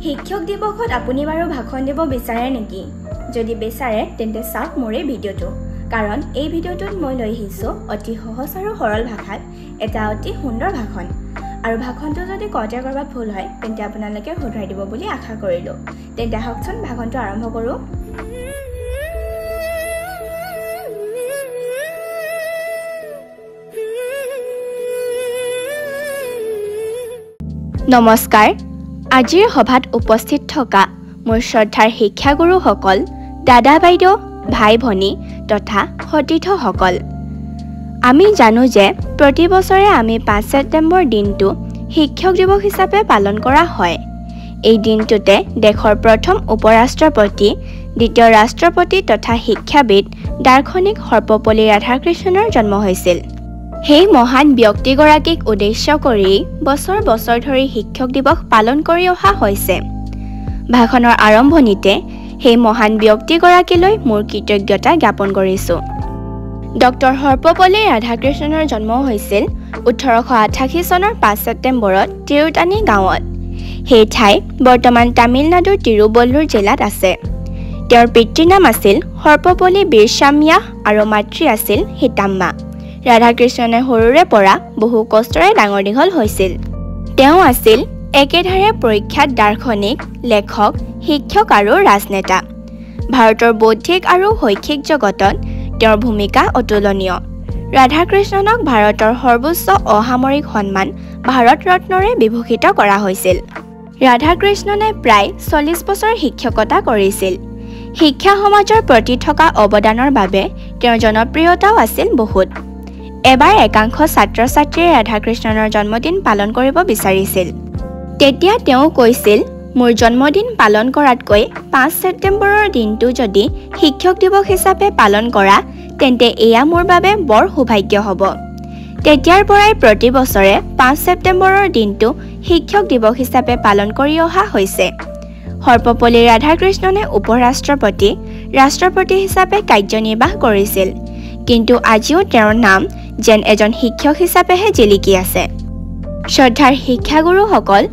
শিক্ষক দিৱসত আপুনি বাৰু ভাষণ দিব বিচাৰে নেকি? যদি বিচাৰে তেন্তে চাওক মোৰ এই ভিডিঅ'টো, কাৰণ এই ভিডিঅ'টোত মই লৈ আহিছোঁ অতি সহজ আৰু সৰল ভাষাত এটা অতি সুন্দৰ ভাষণ। আৰু ভাষণটো যদি কওঁতে কৰবাত ভুল হয় তেন্তে আপোনালোকে শুধৰাই দিব বুলি আশা কৰিলোঁ। তেন্তে আহকচোন ভাষণটো আৰম্ভ কৰোঁ। নমস্কাৰ। আজিৰ সভাত উপস্থিত থকা মোৰ শ্ৰদ্ধাৰ শিক্ষাগুৰুসকল, দাদা বাইদেউ, ভাই ভনী তথা সতীৰ্থসকল, আমি জানো যে প্ৰতি বছৰে আমি 5 ছেপ্টেম্বৰ দিনটো শিক্ষক দিৱস হিচাপে পালন কৰা হয়। এই দিনটোতে দেশৰ প্ৰথম উপৰাষ্ট্ৰপতি, দ্বিতীয় ৰাষ্ট্ৰপতি তথা শিক্ষাবিদ দাৰ্শনিক সৰ্বপল্লী ৰাধাকৃষ্ণনৰ জন্ম হৈছিল। সেই মহান ব্যক্তিগৰাকীক উদ্দেশ্য কৰি বছৰ বছৰ ধৰি শিক্ষক দিৱস পালন কৰি অহা হৈছে। ভাষণৰ আৰম্ভণিতে সেই মহান ব্যক্তিগৰাকীলৈ মোৰ কৃতজ্ঞতা জ্ঞাপন কৰিছোঁ। ডক্টৰ সৰ্বপল্লী ৰাধাকৃষ্ণনৰ জন্ম হৈছিল 1888 চনৰ 5 ছেপ্টেম্বৰত তিৰুতানী গাঁৱত। সেই ঠাই বৰ্তমান তামিলনাডুৰ তিৰুবল্লুৰ জিলাত আছে। তেওঁৰ পিতৃৰ নাম আছিল সৰ্বপল্লী বীৰস্বামীয়া আৰু মাতৃ আছিল সীতাম্মা। ৰাধাকৃষ্ণনে সৰুৰে পৰা বহু কষ্টৰে ডাঙৰ দীঘল হৈছিল। তেওঁ আছিল একেধাৰে প্ৰখ্যাত দাৰ্শনিক, লেখক, শিক্ষক আৰু ৰাজনেতা। ভাৰতৰ বৌদ্ধিক আৰু শৈক্ষিক জগতত তেওঁৰ ভূমিকা অতুলনীয়। ৰাধাকৃষ্ণনক ভাৰতৰ সৰ্বোচ্চ অসামৰিক সন্মান ভাৰত ৰত্নৰে বিভূষিত কৰা হৈছিল। ৰাধাকৃষ্ণনে প্ৰায় 40 বছৰ শিক্ষকতা কৰিছিল। শিক্ষা সমাজৰ প্ৰতি থকা অৱদানৰ বাবে তেওঁৰ জনপ্ৰিয়তাও আছিল বহুত। এবাৰ একাংশ ছাত্ৰ-ছাত্ৰীয়ে ৰাধাকৃষ্ণনৰ জন্মদিন পালন কৰিব বিচাৰিছিল। তেতিয়া তেওঁ কৈছিল, মোৰ জন্মদিন পালন কৰাতকৈ 5 ছেপ্টেম্বৰৰ দিনটো যদি শিক্ষক দিৱস হিচাপে পালন কৰা তেন্তে এয়া মোৰ বাবে বৰ সৌভাগ্য হ'ব। তেতিয়াৰ পৰাই প্ৰতি বছৰে 5 ছেপ্টেম্বৰৰ দিনটো শিক্ষক দিৱস হিচাপে পালন কৰি অহা হৈছে। সৰ্বপল্লী ৰাধাকৃষ্ণনে উপৰাষ্ট্ৰপতি, ৰাষ্ট্ৰপতি হিচাপে কাৰ্যনিৰ্বাহ কৰিছিল, কিন্তু আজিও তেওঁৰ নাম যেন এজন শিক্ষক হিচাপেহে জিলিকি আছে। শ্ৰদ্ধাৰ শিক্ষাগুৰুসকল,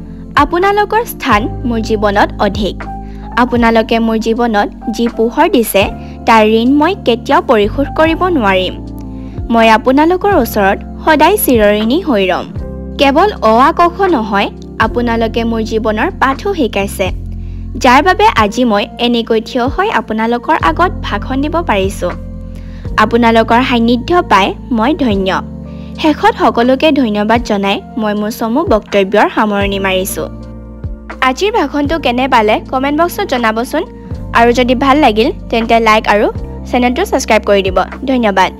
আপোনালোকৰ স্থান মোৰ জীৱনত অধিক। আপোনালোকে মোৰ জীৱনত যি পোহৰ দিছে তাৰ ঋণ মই কেতিয়াও পৰিশোধ কৰিব নোৱাৰিম। মই আপোনালোকৰ ওচৰত সদায় চিৰঋণী হৈ ৰ'ম। কেৱল অ আ ক খ নহয়, আপোনালোকে মোৰ জীৱনৰ পাঠো শিকাইছে, যাৰ বাবে আজি মই এনেকৈ থিয় হৈ আপোনালোকৰ আগত ভাষণ দিব পাৰিছোঁ। আপোনালোকৰ সান্নিধ্য পাই মই ধন্য। শেষত সকলোকে ধন্যবাদ জনাই মই মোৰ চমু বক্তব্যৰ সামৰণি মাৰিছোঁ। আজিৰ ভাষণটো কেনে পালে কমেণ্ট বক্সত জনাবচোন, আৰু যদি ভাল লাগিল তেন্তে লাইক আৰু চেনেলটো ছাবস্ক্ৰাইব কৰি দিব। ধন্যবাদ।